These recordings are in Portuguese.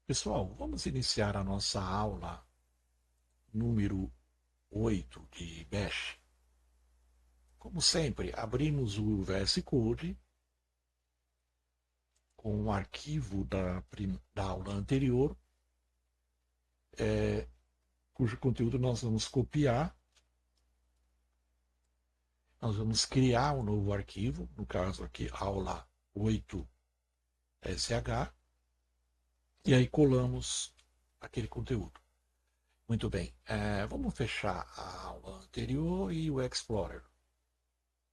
Pessoal, vamos iniciar a nossa aula número 8 de Bash. Como sempre, abrimos o VS Code com o arquivo da aula anterior, cujo conteúdo nós vamos copiar. Nós vamos criar um novo arquivo, no caso aqui, aula 8SH, e aí colamos aquele conteúdo. Muito bem, vamos fechar a aula anterior e o Explorer.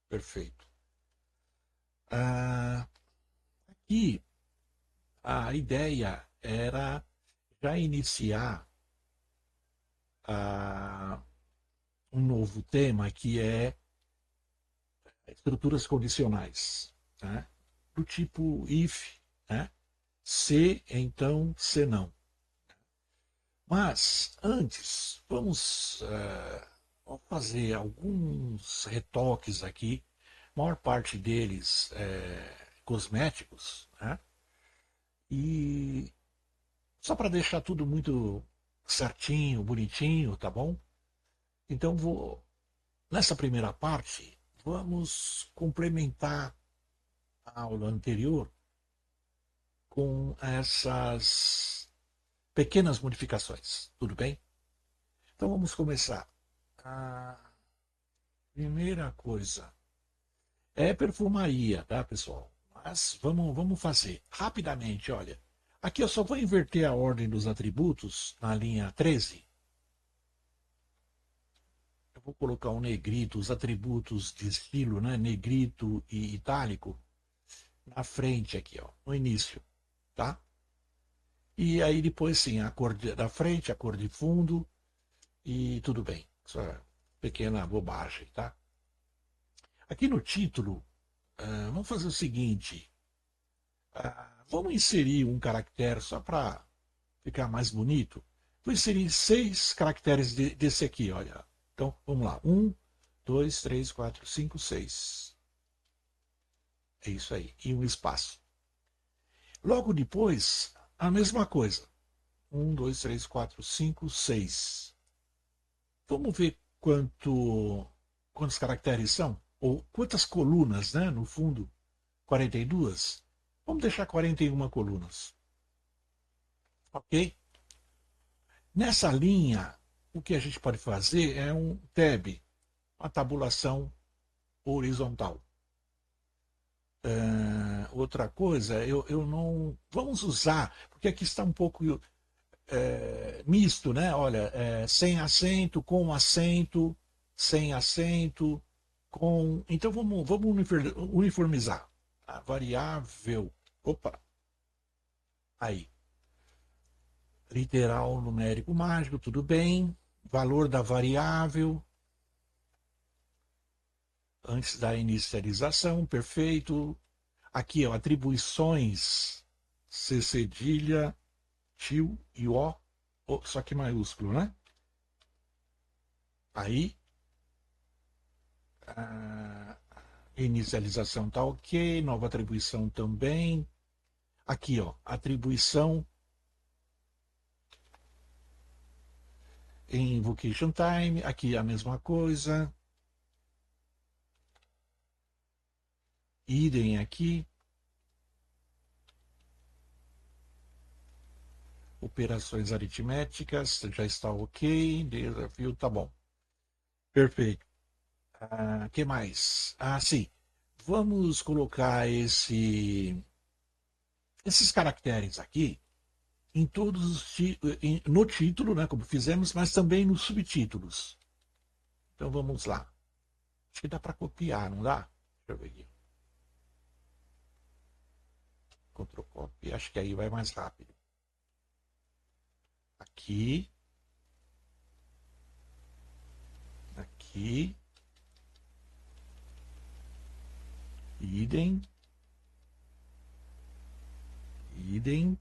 Perfeito. E a ideia era já iniciar um novo tema que é estruturas condicionais, né? Do tipo if, né? Se, então, se não. Mas, antes, vamos fazer alguns retoques aqui, a maior parte deles cosméticos, né? E só para deixar tudo muito certinho, bonitinho, tá bom? Então, nessa primeira parte, vamos complementar a aula anterior com essas pequenas modificações, tudo bem? Então vamos começar. A primeira coisa é perfumaria, tá, pessoal? Mas vamos fazer rapidamente, olha. Aqui eu só vou inverter a ordem dos atributos na linha 13. Eu vou colocar um negrito, os atributos de estilo, né, negrito e itálico, na frente aqui, ó, no início, tá? E aí depois sim, a cor da frente, a cor de fundo e tudo bem. Isso é pequena bobagem, tá? Aqui no título, vamos fazer o seguinte: vamos inserir um caractere só para ficar mais bonito. Vou inserir 6 caracteres desse aqui, olha. Então, vamos lá. 1, 2, 3, 4, 5, 6. É isso aí. E um espaço. Logo depois, a mesma coisa. 1, 2, 3, 4, 5, 6. Vamos ver quantos caracteres são? Ou quantas colunas, né? No fundo, 42. Vamos deixar 41 colunas. Ok? Nessa linha, o que a gente pode fazer é um tab, uma tabulação horizontal. Outra coisa, eu não. Vamos usar, porque aqui está um pouco misto, né? Olha, sem acento, com acento, sem acento, com. Então vamos uniformizar. A variável. Opa, aí. Literal numérico mágico, tudo bem. Valor da variável antes da inicialização, perfeito. Aqui, ó, atribuições, C cedilha, tio e O, só que maiúsculo, né? Aí, a inicialização tá ok, nova atribuição também. Aqui, ó, atribuição em invocation time, aqui a mesma coisa. Idem aqui. Operações aritméticas, já está ok. Desafio, tá bom. Perfeito. Que mais? Sim. Vamos colocar esses caracteres aqui em todos no título, né, como fizemos, mas também nos subtítulos. Então vamos lá. Acho que dá para copiar, não dá? Deixa eu ver aqui. Ctrl copy, acho que aí vai mais rápido. Aqui. Aqui. Idem. Idem.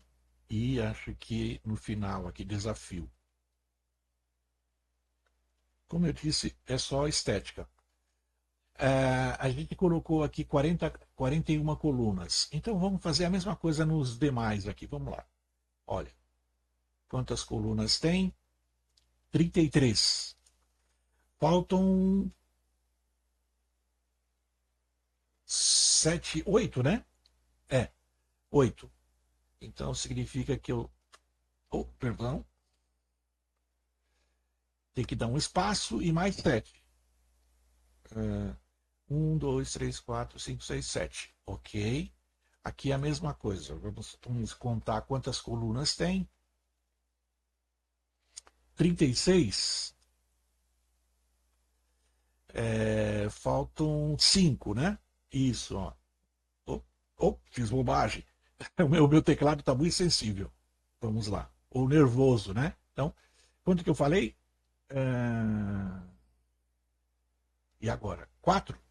E acho que no final aqui, desafio. Como eu disse, é só estética. A gente colocou aqui 41 colunas. Então vamos fazer a mesma coisa nos demais aqui. Vamos lá. Olha. Quantas colunas tem? 33. Faltam 7, 8, né? É, 8. Então significa que eu. Oh, perdão. Tem que dar um espaço e mais 7. 1, 2, 3, 4, 5, 6, 7. Ok. Aqui é a mesma coisa. Vamos contar quantas colunas tem. 36. Faltam 5, né? Isso, ó. Oh, oh, fiz bobagem. O meu teclado está muito sensível. Vamos lá. Ou nervoso, né? Então, quanto que eu falei? E agora? 4?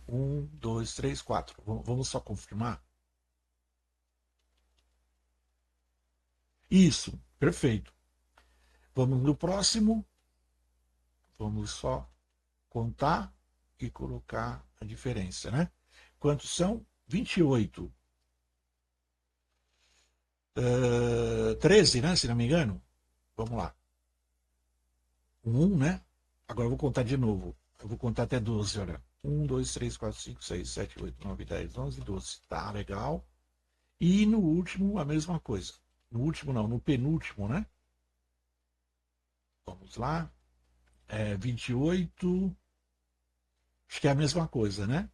1, 2, 3, 4. Vamos só confirmar? Isso, perfeito. Vamos no próximo. Vamos só contar e colocar a diferença, né? Quantos são? 28. 13, né? Se não me engano. Vamos lá. 1, né? Agora eu vou contar de novo. Eu vou contar até 12, olha. 1, 2, 3, 4, 5, 6, 7, 8, 9, 10, 11, 12. Tá, legal. E no último, a mesma coisa. No último não, no penúltimo, né? Vamos lá. 28. Acho que é a mesma coisa, né?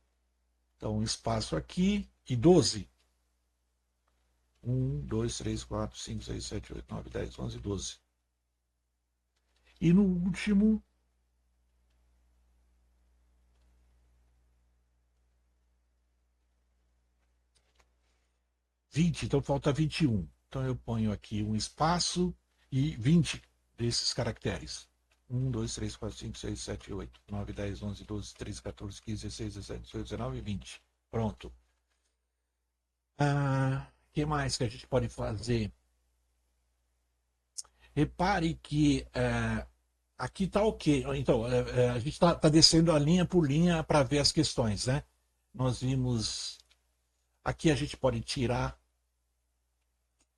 Então, um espaço aqui e 12. 1, 2, 3, 4, 5, 6, 7, 8, 9, 10, 11, 12. E no último, 20. Então falta 21. Então eu ponho aqui um espaço e 20 desses caracteres. 1, 2, 3, 4, 5, 6, 7, 8, 9, 10, 11, 12, 13, 14, 15, 16, 17, 18, 19 e 20. Pronto. Que mais que a gente pode fazer? Repare que aqui está ok. Então, a gente está descendo a linha por linha para ver as questões, né? Nós vimos. Aqui a gente pode tirar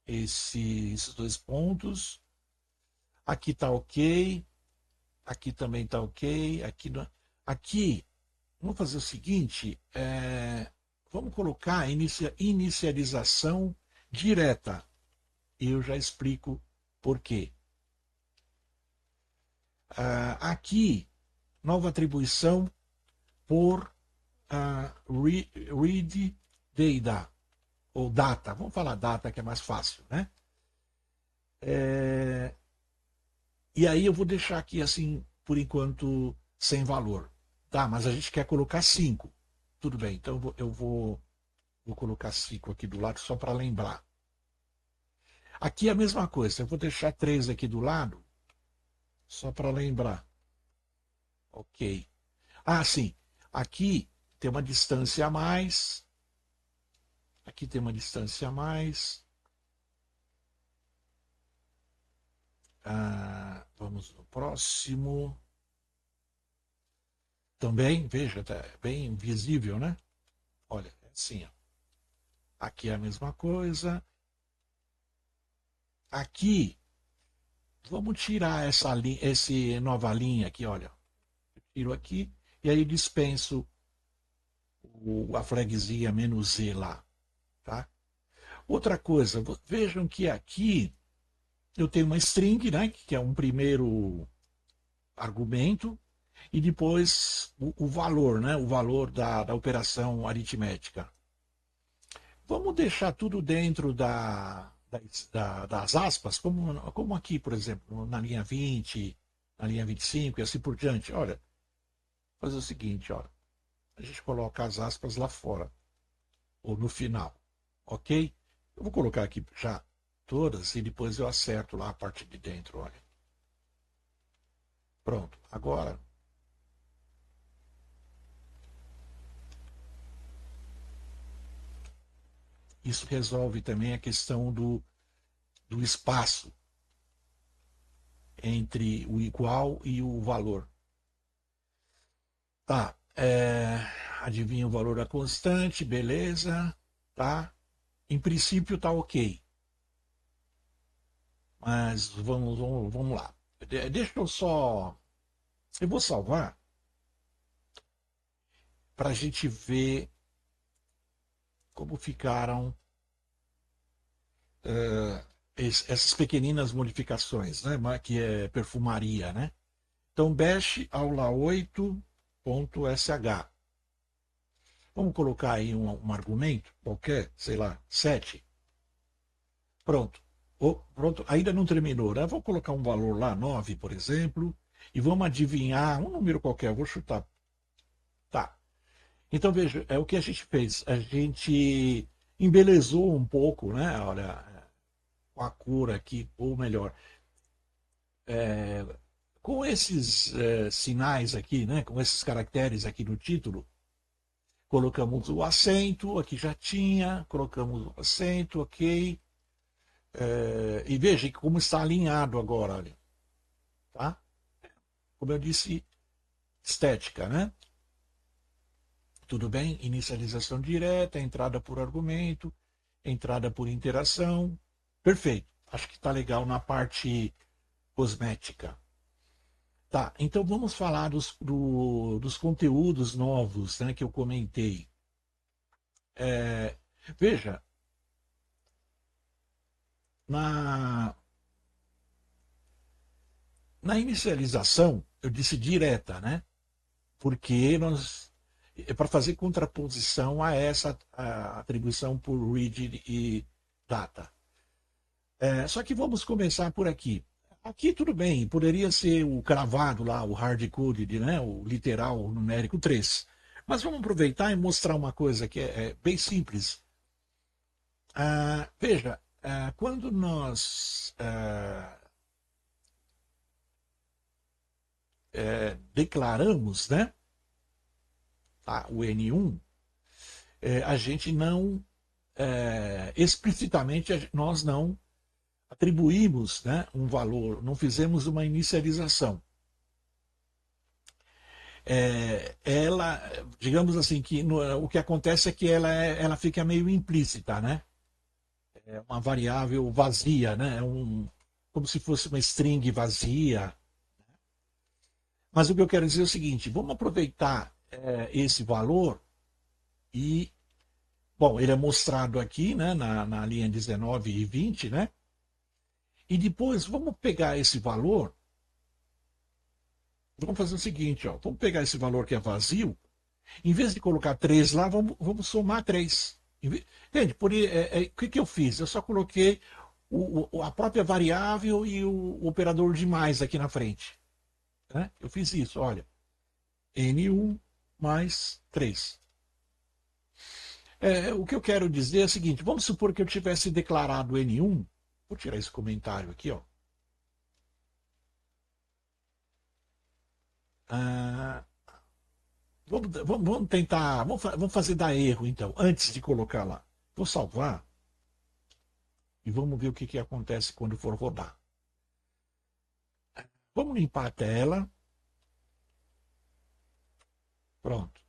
esses dois pontos. Aqui está ok. Aqui também está ok. Aqui, vamos fazer o seguinte: vamos colocar inicialização direta. E eu já explico por quê. Aqui, nova atribuição por read data, ou data. Vamos falar data, que é mais fácil, né? E aí eu vou deixar aqui assim, por enquanto, sem valor. Tá, mas a gente quer colocar 5. Tudo bem, então eu vou colocar 5 aqui do lado só para lembrar. Aqui é a mesma coisa, eu vou deixar 3 aqui do lado, só para lembrar. Ok. Sim, aqui tem uma distância a mais. Aqui tem uma distância a mais. Vamos no próximo. Também, veja, tá bem visível, né? Olha, é assim, ó. Aqui é a mesma coisa. Aqui, vamos tirar essa nova linha aqui, olha. Eu tiro aqui e aí dispenso a flagzinha "-z" lá, tá? Outra coisa, vejam que aqui eu tenho uma string, né, que é um primeiro argumento, e depois o valor, né, o valor da operação aritmética. Vamos deixar tudo dentro das aspas, como aqui, por exemplo, na linha 20, na linha 25 e assim por diante. Olha, fazer o seguinte, olha, a gente coloca as aspas lá fora, ou no final, ok? Eu vou colocar aqui já todas e depois eu acerto lá a parte de dentro, olha. Pronto, agora isso resolve também a questão do espaço entre o igual e o valor. Tá, adivinha o valor da constante, beleza, tá? Em princípio tá ok. Mas vamos lá. Deixa eu só. Eu vou salvar para a gente ver como ficaram essas pequeninas modificações, né? Que é perfumaria, né? Então, bash aula 8.sh. Vamos colocar aí um argumento qualquer, sei lá, 7. Pronto. Pronto. Ainda não terminou, né? Vou colocar um valor lá, 9, por exemplo, e vamos adivinhar um número qualquer. Eu vou chutar. Tá. Então, veja, é o que a gente fez. A gente embelezou um pouco, né? Olha, com a cor aqui, ou melhor, com esses sinais aqui, né? Com esses caracteres aqui no título, colocamos o acento, aqui já tinha, colocamos o acento, ok. E veja como está alinhado agora, olha, tá? Como eu disse, estética, né? Tudo bem? Inicialização direta, entrada por argumento, entrada por interação. Perfeito. Acho que está legal na parte cosmética. Tá, então vamos falar dos conteúdos novos, né, que eu comentei. É, veja, na, na inicialização, eu disse direta, né? Porque nós é para fazer contraposição a essa atribuição por read e data. Só que vamos começar por aqui. Aqui tudo bem, poderia ser o cravado lá, o hard-coded, né? O literal o numérico 3. Mas vamos aproveitar e mostrar uma coisa que é bem simples. Veja, quando nós declaramos, né, o N1, a gente não, explicitamente, nós não atribuímos, né, um valor, não fizemos uma inicialização. Ela, digamos assim, que o que acontece é que ela fica meio implícita, né? É uma variável vazia, né? Como se fosse uma string vazia. Mas o que eu quero dizer é o seguinte: vamos aproveitar esse valor e, bom, ele é mostrado aqui, né, na linha 19 e 20, né? E depois vamos pegar esse valor, vamos fazer o seguinte, ó, vamos pegar esse valor que é vazio, em vez de colocar 3 lá, vamos somar 3. Entende? O que eu fiz? Eu só coloquei a própria variável e o operador de mais aqui na frente. Né? Eu fiz isso, olha. N1 mais 3. O que eu quero dizer é o seguinte: vamos supor que eu tivesse declarado N1. Vou tirar esse comentário aqui, ó. Ah, vamos tentar. Vamos fazer dar erro, então, antes de colocar lá. Vou salvar e vamos ver o que acontece quando for rodar. Vamos limpar a tela. Pronto.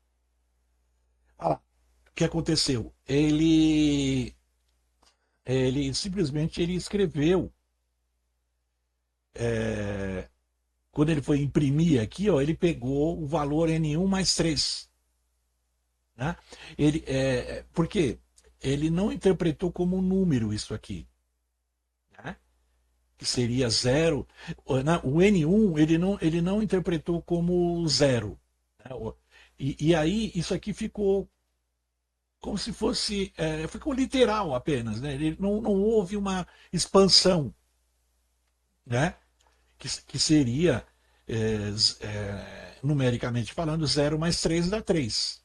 Ah, o que aconteceu? Ele simplesmente ele escreveu. é, Quando ele foi imprimir aqui, ó, ele pegou o valor N1 mais 3. Né? Por quê? Ele não interpretou como um número isso aqui. Né? Que seria zero. O N1 ele não interpretou como zero. Né? E aí isso aqui ficou como se fosse. Ficou literal apenas. Né? Ele não houve uma expansão. Né? Que seria, numericamente falando, 0 mais 3 dá 3.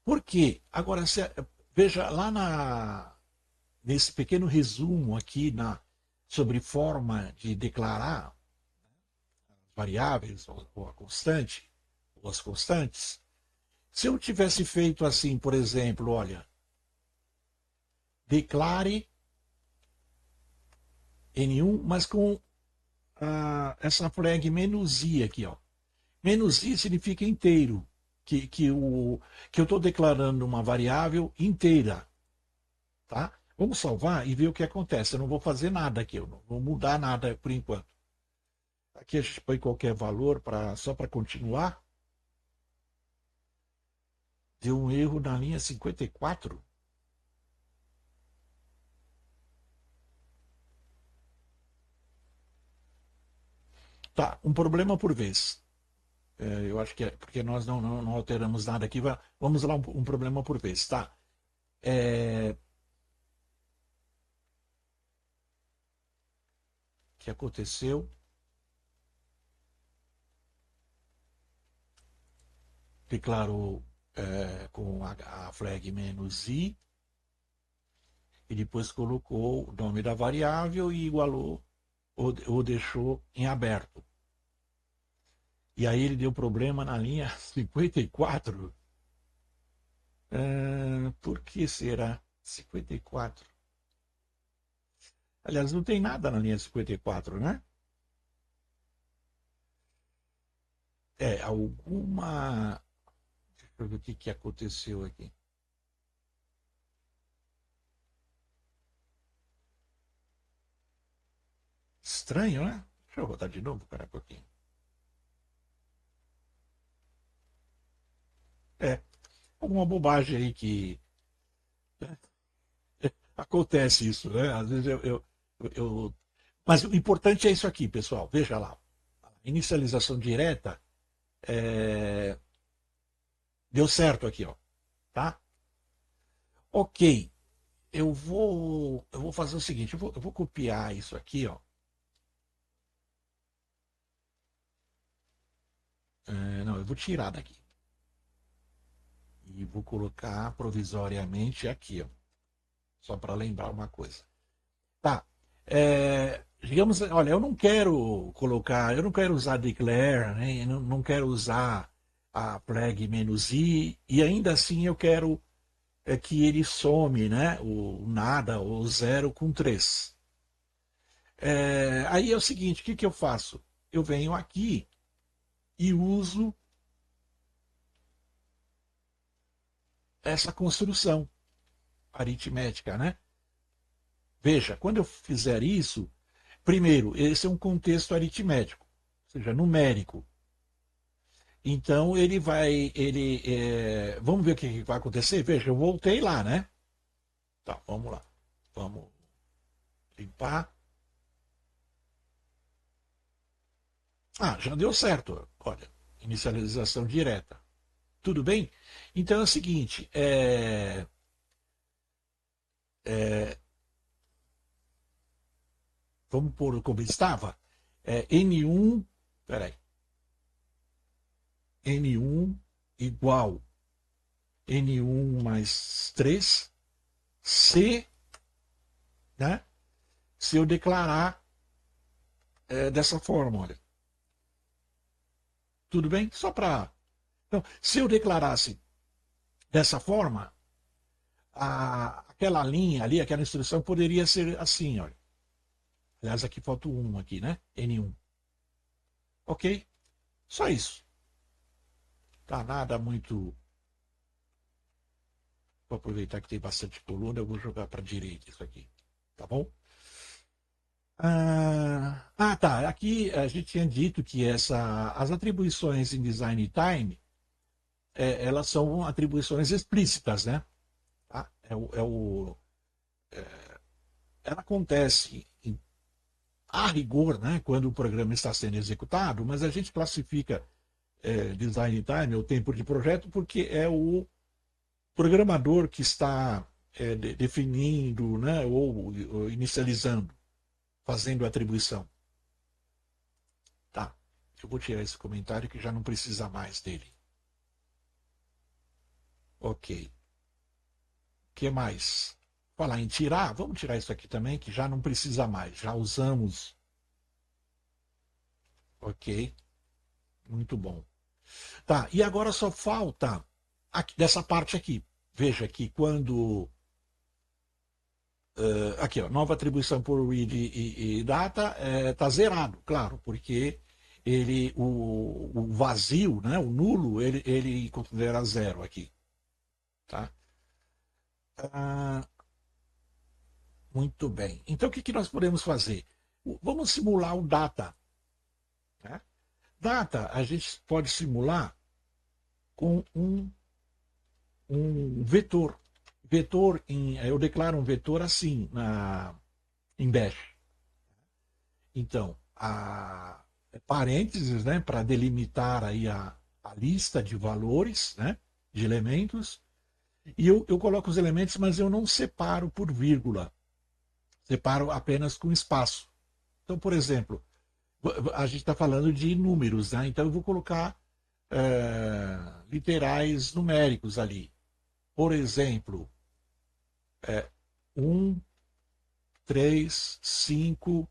Por quê? Agora, veja lá nesse pequeno resumo aqui sobre forma de declarar variáveis ou a constante, ou as constantes. Se eu tivesse feito assim, por exemplo, olha, declare N1, mas com essa flag menos i aqui, ó. Menos i significa inteiro, que eu estou declarando uma variável inteira, tá? Vamos salvar e ver o que acontece. Eu não vou fazer nada aqui, eu não vou mudar nada por enquanto. Aqui a gente põe qualquer valor só para continuar. Deu um erro na linha 54. Tá, um problema por vez. Eu acho que é porque nós não alteramos nada aqui. Vamos lá, um problema por vez, tá? O que aconteceu? Declarou com a flag "-i", e depois colocou o nome da variável e igualou ou deixou em aberto. E aí ele deu problema na linha 54. Por que será 54? Aliás, não tem nada na linha 54, né? Alguma. Deixa eu ver o que aconteceu aqui. Estranho, né? Deixa eu rodar de novo, para um pouquinho. É, alguma bobagem aí que acontece isso, né? Às vezes eu. Mas o importante é isso aqui, pessoal. Veja lá. Inicialização direta deu certo aqui, ó. Tá? Ok. Eu vou fazer o seguinte, eu vou copiar isso aqui, ó. Não, eu vou tirar daqui. E vou colocar provisoriamente aqui, ó. Só para lembrar uma coisa. Tá. Digamos, olha, eu não quero colocar, eu não quero usar declare, né? Eu não quero usar a flag "-i", e ainda assim eu quero que ele some, né? O nada, o zero com 3. Aí é o seguinte, o que eu faço? Eu venho aqui e uso essa construção aritmética, né? Veja, quando eu fizer isso, primeiro, esse é um contexto aritmético, ou seja, numérico. Então vamos ver o que vai acontecer. Veja, eu voltei lá, né? Tá, vamos lá. Vamos limpar. Ah, já deu certo. Olha, inicialização direta. Tudo bem? Então é o seguinte, vamos pôr como estava. N1, peraí, N1 igual N1 mais 3 se, né, se eu declarar dessa forma, olha. Tudo bem? Só para. Então, se eu declarasse dessa forma, aquela linha ali, aquela instrução poderia ser assim, olha. Aliás, aqui falta o 1 aqui, né? N1. Ok? Só isso. Tá nada muito. Vou aproveitar que tem bastante coluna, eu vou jogar para a direita isso aqui. Tá bom? Tá. Aqui a gente tinha dito que as atribuições em design time, elas são atribuições explícitas, né? Tá? Ela acontece a rigor, né, quando o programa está sendo executado, mas a gente classifica design time, o tempo de projeto, porque é o programador que está definindo, né, ou inicializando, fazendo a atribuição. Tá. Eu vou tirar esse comentário que já não precisa mais dele. Ok. O que mais? Falar em tirar, vamos tirar isso aqui também, que já não precisa mais. Já usamos. Ok. Muito bom. Tá, e agora só falta dessa parte aqui. Veja que quando. Aqui, ó, nova atribuição por read e data está zerado, claro, porque o vazio, né, o nulo, ele considera zero aqui. Tá? Ah, Muito bem. Então, o que que nós podemos fazer? Vamos simular o data. Né? Data, a gente pode simular com um vetor. Eu declaro um vetor assim em Bash. Então, parênteses, né, para delimitar aí a lista de valores, né, de elementos. E eu coloco os elementos, mas eu não separo por vírgula. Separo apenas com espaço. Então, por exemplo, a gente está falando de números, né? Então eu vou colocar literais numéricos ali. Por exemplo, 1, 3, 5,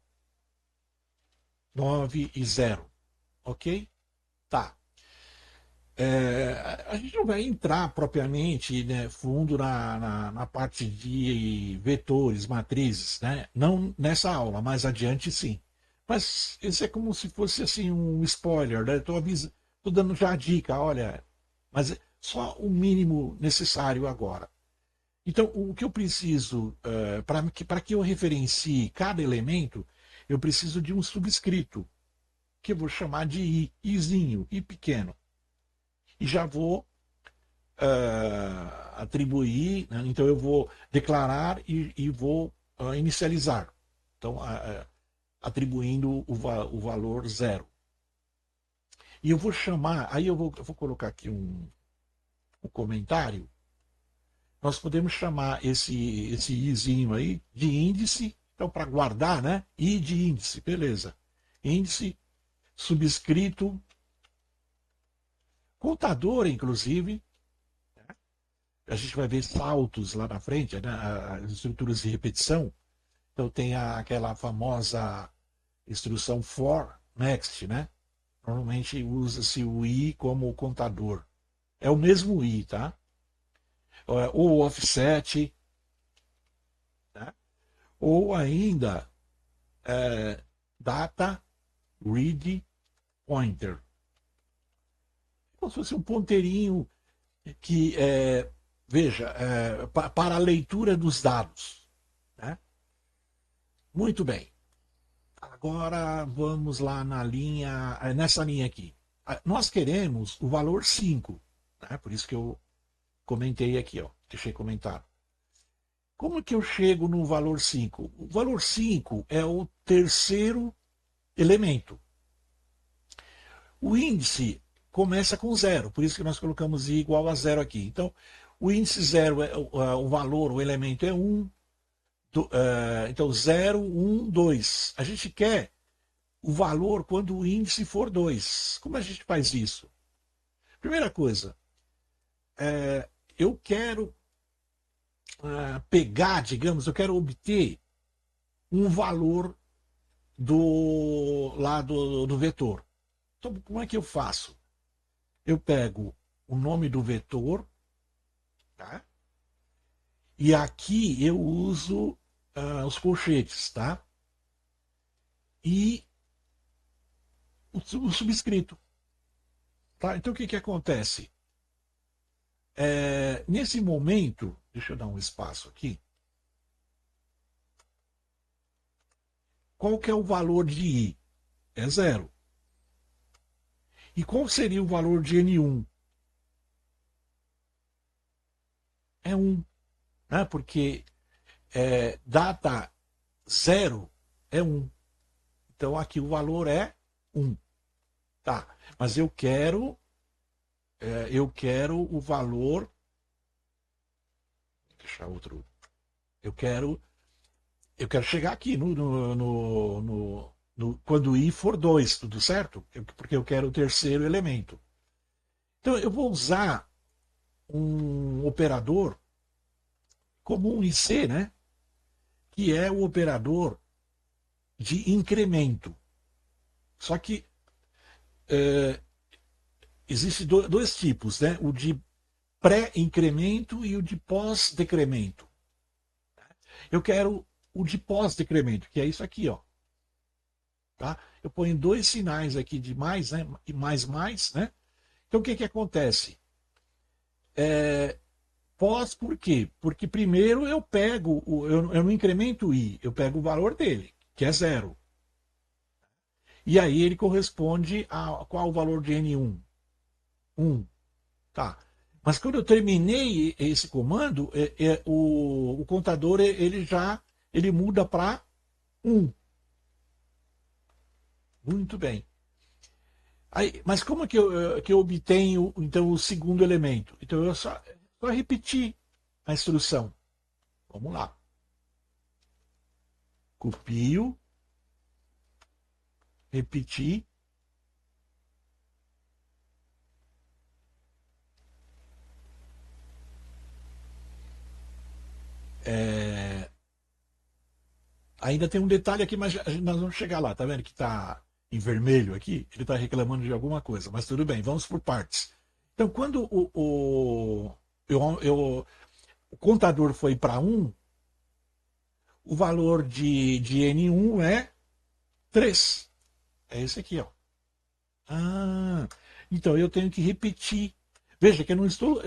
9 e 0. Ok? Tá. A gente não vai entrar propriamente, né, fundo na parte de vetores, matrizes, né? Não nessa aula, mais adiante sim. Mas isso é como se fosse assim um spoiler, né? Tô dando já a dica, olha, mas é só o mínimo necessário agora. Então, o que eu preciso, para que eu referencie cada elemento, eu preciso de um subscrito, que eu vou chamar de I, Izinho, I pequeno. E já vou atribuir, né? Então eu vou declarar e vou inicializar. Então, atribuindo o valor zero. E eu vou chamar, aí eu vou colocar aqui um comentário. Nós podemos chamar esse izinho aí de índice. Então, para guardar, né? I de índice, beleza. Índice, subscrito, contador, inclusive. A gente vai ver saltos lá na frente, né? As estruturas de repetição. Então tem aquela famosa instrução for next, né? Normalmente usa-se o i como contador. É o mesmo i, tá? Ou offset, né? Ou ainda data read pointer. Como se fosse um ponteirinho que, veja, para a leitura dos dados. Né? Muito bem. Agora vamos lá nessa linha aqui. Nós queremos o valor 5. Né? Por isso que eu comentei aqui, ó. Deixei comentar. Como que eu chego no valor 5? O valor 5 é o terceiro elemento. O índice começa com zero, por isso que nós colocamos i igual a zero aqui. Então, o índice zero, o valor, o elemento é 1. Então, 0, 1, 2. A gente quer o valor quando o índice for 2. Como a gente faz isso? Primeira coisa, eu quero pegar, digamos, eu quero obter um valor do vetor. Então, como é que eu faço? Eu pego o nome do vetor, tá? E aqui eu uso os colchetes, tá? E o subscrito. Tá? Então o que acontece? Nesse momento, deixa eu dar um espaço aqui. Qual que é o valor de I? É zero. E qual seria o valor de N1? É 1. Né? Porque data 0 é 1. Então aqui o valor é 1. Tá. Mas eu quero o valor. Deixar outro. Eu quero chegar aqui quando i for 2, tudo certo? Porque eu quero o terceiro elemento. Então eu vou usar um operador comum em C, né? Que é o operador de incremento. Só que existem dois tipos, né? O de pré-incremento e o de pós-decremento. Eu quero o de pós-decremento, que é isso aqui, ó. Tá? Eu ponho dois sinais aqui de mais, né? E mais, né? Então o que acontece? pós por quê? Porque primeiro eu pego, eu não incremento o I, eu pego o valor dele, que é zero. E aí ele corresponde a qual o valor de N1? 1. Tá. Mas quando eu terminei esse comando, o contador ele muda para 1. Muito bem. Aí, mas como que eu obtenho então o segundo elemento? Então eu só repetir a instrução. Vamos lá. Copio, repetir. É, ainda tem um detalhe aqui, mas nós vamos chegar lá. Tá vendo que está em vermelho aqui? Ele está reclamando de alguma coisa, mas tudo bem, vamos por partes. Então, quando o contador foi para 1, o valor de N1 é 3. É esse aqui, ó. Ah, então eu tenho que repetir. Veja que eu não estou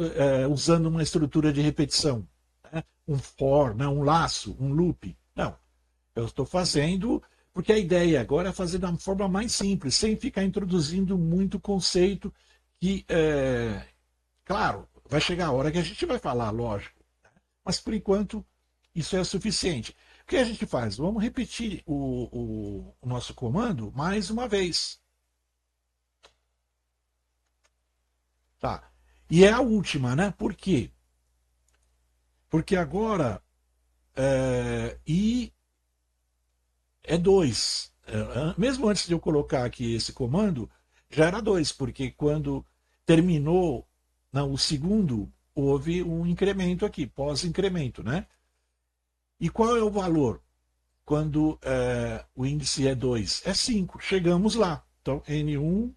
usando uma estrutura de repetição, né? Um for, né? Um laço, um loop. Não. Eu estou fazendo, porque a ideia agora é fazer de uma forma mais simples, sem ficar introduzindo muito conceito que, claro, vai chegar a hora que a gente vai falar, lógico. Mas por enquanto isso é suficiente. O que a gente faz? Vamos repetir o nosso comando mais uma vez. Tá. E é a última, né? Por quê? Porque agora I é 2. Mesmo antes de eu colocar aqui esse comando, já era 2, porque quando terminou não, o segundo, houve um incremento aqui, pós-incremento, né? E qual é o valor? Quando o índice é 2? É 5. Chegamos lá. Então, N1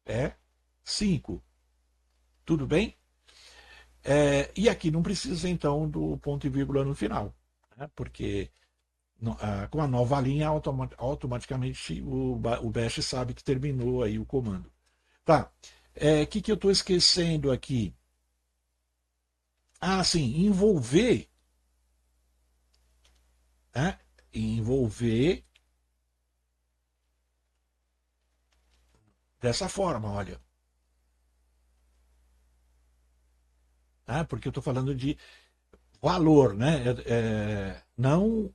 é 5. Tudo bem? E aqui não precisa, então, do ponto e vírgula no final, né? Porque com a nova linha, automaticamente o Bash sabe que terminou aí o comando. Tá. O que eu estou esquecendo aqui? Ah, sim, envolver. Né? Envolver dessa forma, olha. Né? Porque eu estou falando de valor, né? Não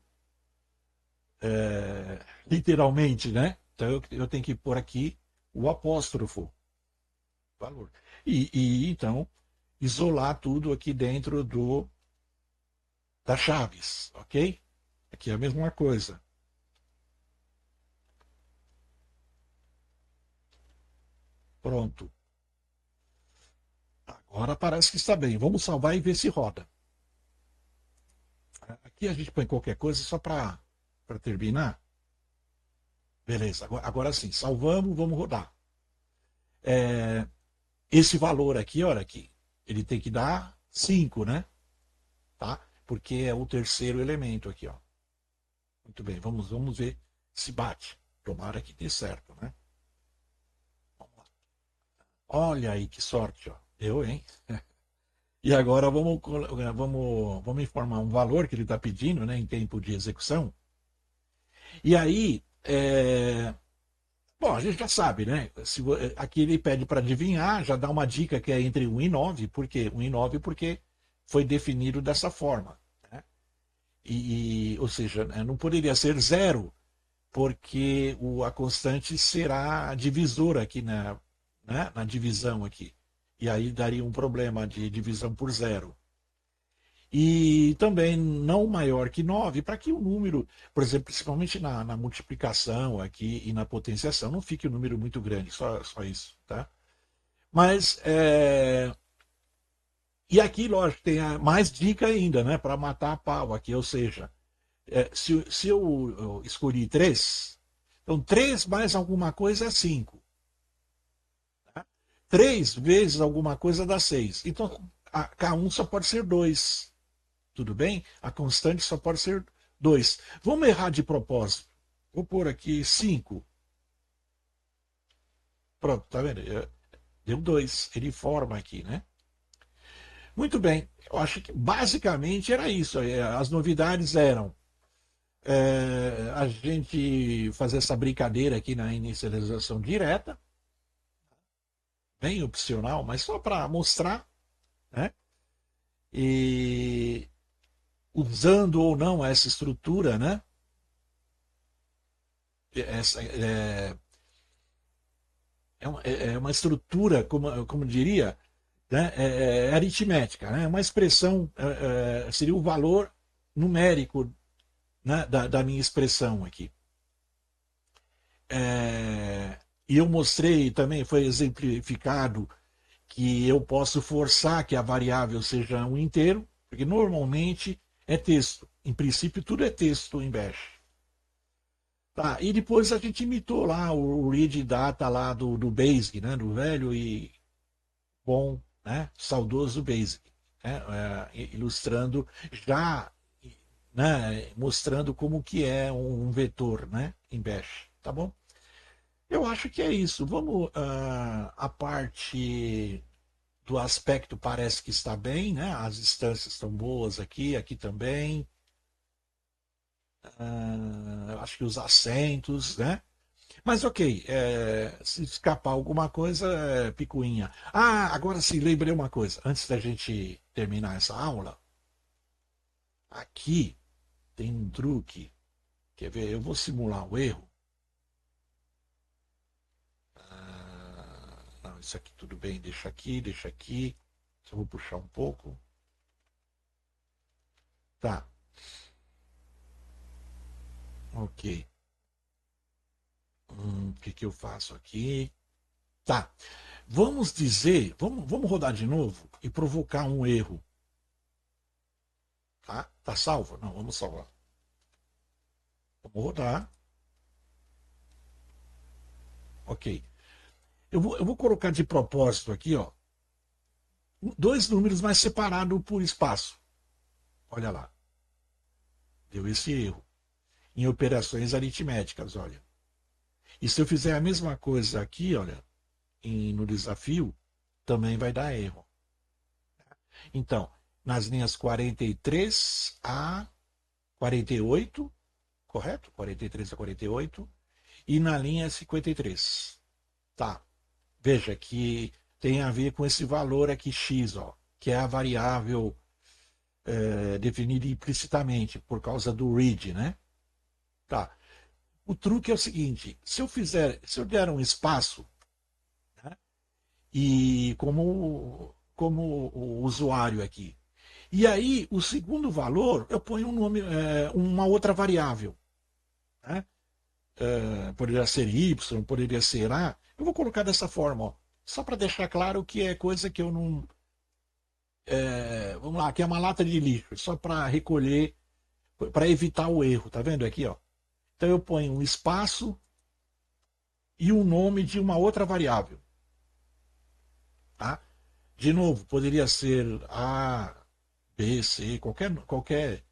literalmente, né? Então eu tenho que pôr aqui o apóstrofo, valor. Então isolar tudo aqui dentro das chaves, ok? Aqui é a mesma coisa. Pronto. Agora parece que está bem. Vamos salvar e ver se roda. Aqui a gente põe qualquer coisa só para terminar. Beleza, agora sim, salvamos, vamos rodar. Esse valor aqui, olha aqui, ele tem que dar 5, né? Tá? Porque é o terceiro elemento aqui, ó. Muito bem, vamos ver se bate. Tomara que dê certo, né? Vamos lá. Olha aí que sorte, ó. Eu, hein? E agora vamos informar um valor que ele está pedindo, né, em tempo de execução. E aí, bom, a gente já sabe, né? Aqui ele pede para adivinhar, já dá uma dica que é entre 1 e 9, por quê? 1 e 9 porque foi definido dessa forma. Né? Ou seja, não poderia ser zero, porque a constante será a divisora aqui né, na divisão aqui. E aí daria um problema de divisão por zero. E também não maior que 9, para que o número, por exemplo, principalmente na multiplicação aqui e na potenciação, não fique um número muito grande, só isso. Tá? Mas, e aqui, lógico, tem mais dica ainda, né, para matar a pau aqui, ou seja, se eu escolhi 3, então 3 mais alguma coisa é 5. Tá? 3 vezes alguma coisa dá 6. Então, K1 só pode ser 2. Tudo bem? A constante só pode ser 2. Vamos errar de propósito. Vou pôr aqui 5. Pronto, tá vendo? Deu 2. Ele forma aqui, né? Muito bem. Eu acho que basicamente era isso. As novidades eram a gente fazer essa brincadeira aqui na inicialização direta, bem opcional, mas só para mostrar, né? E usando ou não essa estrutura, né? Essa, é uma estrutura, como diria, né? É aritmética, né? Uma expressão seria o valor numérico, né? Da minha expressão aqui. E eu mostrei também, foi exemplificado que eu posso forçar que a variável seja um inteiro, porque normalmente é texto. Em princípio, tudo é texto em Bash. Tá, e depois a gente imitou lá o read data lá do Basic, né, do velho e bom, né, saudoso Basic, né, ilustrando já, né, mostrando como que é um vetor, né, em Bash, tá bom? Eu acho que é isso. Vamos a parte do aspecto parece que está bem, né? As instâncias estão boas aqui, aqui também. Acho que os assentos, né? Mas ok, se escapar alguma coisa, picuinha. Ah, agora sim, lembrei uma coisa. Antes da gente terminar essa aula, aqui tem um truque. Quer ver? Eu vou simular o erro. Não, isso aqui tudo bem, deixa aqui, deixa aqui. Só vou puxar um pouco. Tá, ok. O que, que eu faço aqui? Tá. Vamos dizer, vamos rodar de novo e provocar um erro. Tá? Tá salvo? Não, vamos salvar. Vamos rodar. Ok. Eu vou colocar de propósito aqui, ó, dois números mais separados por espaço. Olha lá. Deu esse erro. Em operações aritméticas, olha. E se eu fizer a mesma coisa aqui, olha, no desafio, também vai dar erro. Então, nas linhas 43 a 48, correto? 43 a 48. E na linha 53. Tá. Veja que tem a ver com esse valor aqui x, ó, que é a variável definida implicitamente por causa do read, né? Tá. O truque é o seguinte: se eu der um espaço, né, e como o usuário aqui, e aí o segundo valor eu ponho um nome, uma outra variável, né? Poderia ser y, poderia ser a. Eu vou colocar dessa forma, ó, só para deixar claro que é coisa que eu não. Vamos lá, que é uma lata de lixo, só para recolher, para evitar o erro, tá vendo aqui, ó? Então eu ponho um espaço e o nome de uma outra variável, tá? De novo, poderia ser A, B, C, qualquer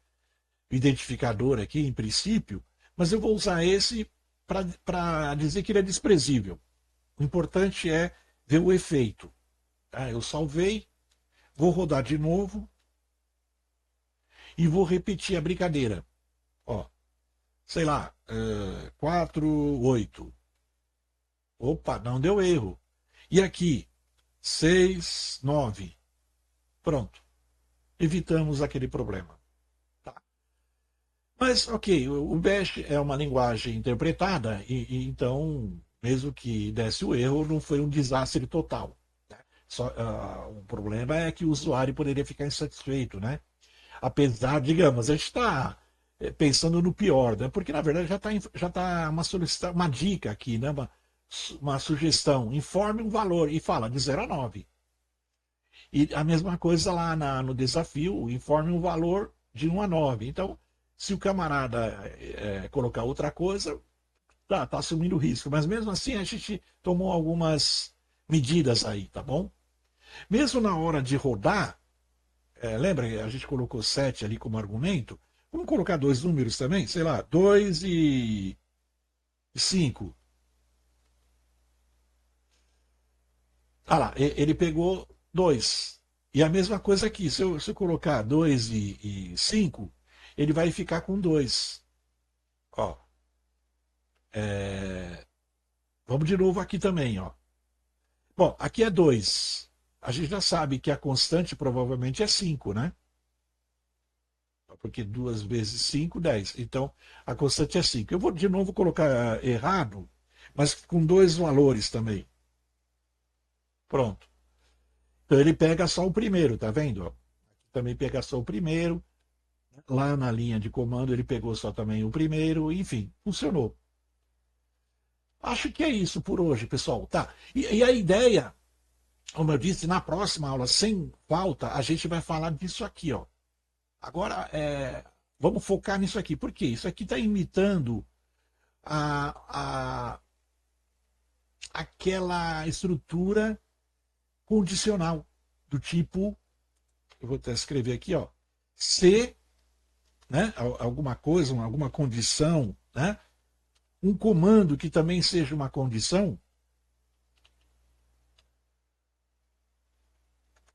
identificador aqui, em princípio, mas eu vou usar esse para dizer que ele é desprezível. O importante é ver o efeito. Tá? Eu salvei, vou rodar de novo e vou repetir a brincadeira. Ó, sei lá, 4, 8. Opa, não deu erro. E aqui, 6, 9. Pronto. Evitamos aquele problema. Tá? Mas, ok, o Bash é uma linguagem interpretada, então, mesmo que desse o erro, não foi um desastre total. Né? O problema é que o usuário poderia ficar insatisfeito, né? Apesar, digamos, a gente está pensando no pior, né? Porque na verdade já tá uma dica aqui, né? Uma sugestão, informe um valor e fala de 0 a 9. E a mesma coisa lá no desafio, informe um valor de 1 a 9. Então, se o camarada colocar outra coisa, tá assumindo o risco. Mas mesmo assim, a gente tomou algumas medidas aí, tá bom? Mesmo na hora de rodar, lembra, a gente colocou 7 ali como argumento. Vamos colocar dois números também, sei lá, 2 e 5. Ah lá, ele pegou 2. E a mesma coisa aqui, se eu colocar 2 e 5, ele vai ficar com 2. Ó, é, vamos de novo aqui também, ó. Bom, aqui é 2. A gente já sabe que a constante provavelmente é 5, né? Porque 2 vezes 5, 10. Então, a constante é 5. Eu vou de novo colocar errado, mas com dois valores também. Pronto. Então ele pega só o primeiro, tá vendo? Ó? Também pega só o primeiro. Lá na linha de comando ele pegou só também o primeiro. Enfim, funcionou. Acho que é isso por hoje, pessoal. Tá. E a ideia, como eu disse, na próxima aula, sem falta, a gente vai falar disso aqui, ó. Agora, vamos focar nisso aqui. Por quê? Isso aqui está imitando a, a, aquela estrutura condicional, do tipo, eu vou até escrever aqui, ó, se, né, alguma coisa, alguma condição, né, um comando que também seja uma condição,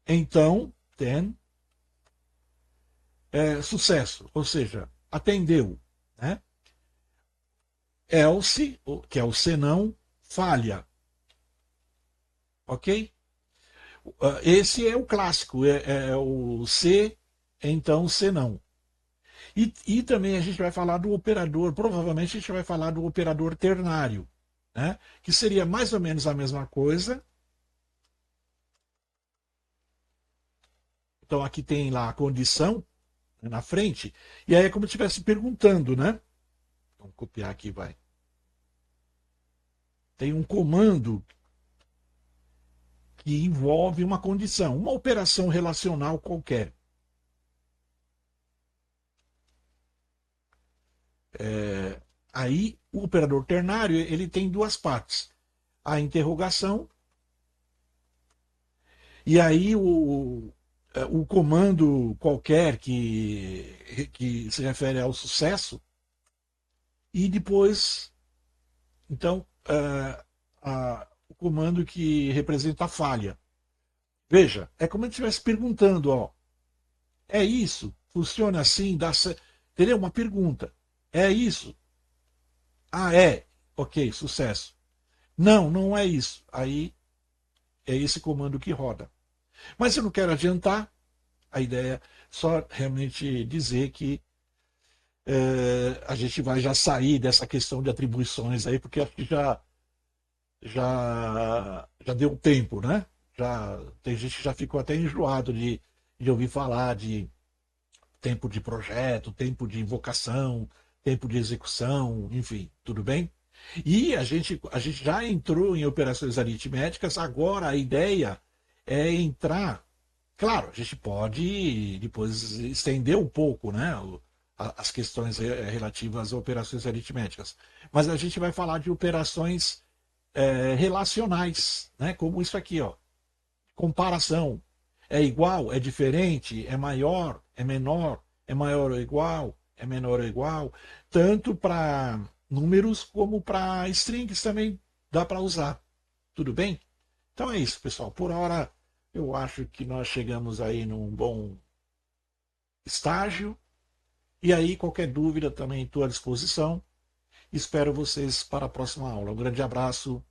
então, then, sucesso, ou seja, atendeu, né? Else, que é o senão, falha, ok? Esse é o clássico, é o se, então senão. E também a gente vai falar do operador, provavelmente a gente vai falar do operador ternário, né? Que seria mais ou menos a mesma coisa. Então aqui tem lá a condição, né, na frente, e aí é como se estivesse perguntando, né? Vamos copiar aqui, vai. Tem um comando que envolve uma condição, uma operação relacional qualquer. Aí o operador ternário ele tem duas partes: a interrogação e aí o comando qualquer que se refere ao sucesso e depois então o comando que representa a falha. Veja, é como se estivesse perguntando, ó, é isso? Funciona assim? Teria uma pergunta. É isso? Ah, é. Ok, sucesso. Não, não é isso. Aí é esse comando que roda. Mas eu não quero adiantar a ideia, só realmente dizer que a gente vai já sair dessa questão de atribuições aí, porque acho que já deu tempo, né? Tem gente que já ficou até enjoado de ouvir falar de tempo de projeto, tempo de invocação, tempo de execução, enfim, tudo bem? E a gente já entrou em operações aritméticas, agora a ideia é entrar. Claro, a gente pode depois estender um pouco, né, as questões relativas a operações aritméticas. Mas a gente vai falar de operações relacionais, né, como isso aqui, ó. Comparação. É igual, é diferente, é maior, é menor, é maior ou igual, é menor ou igual. Tanto para números como para strings também dá para usar. Tudo bem? Então é isso, pessoal. Por hora, eu acho que nós chegamos aí num bom estágio. E aí, qualquer dúvida também estou à disposição. Espero vocês para a próxima aula. Um grande abraço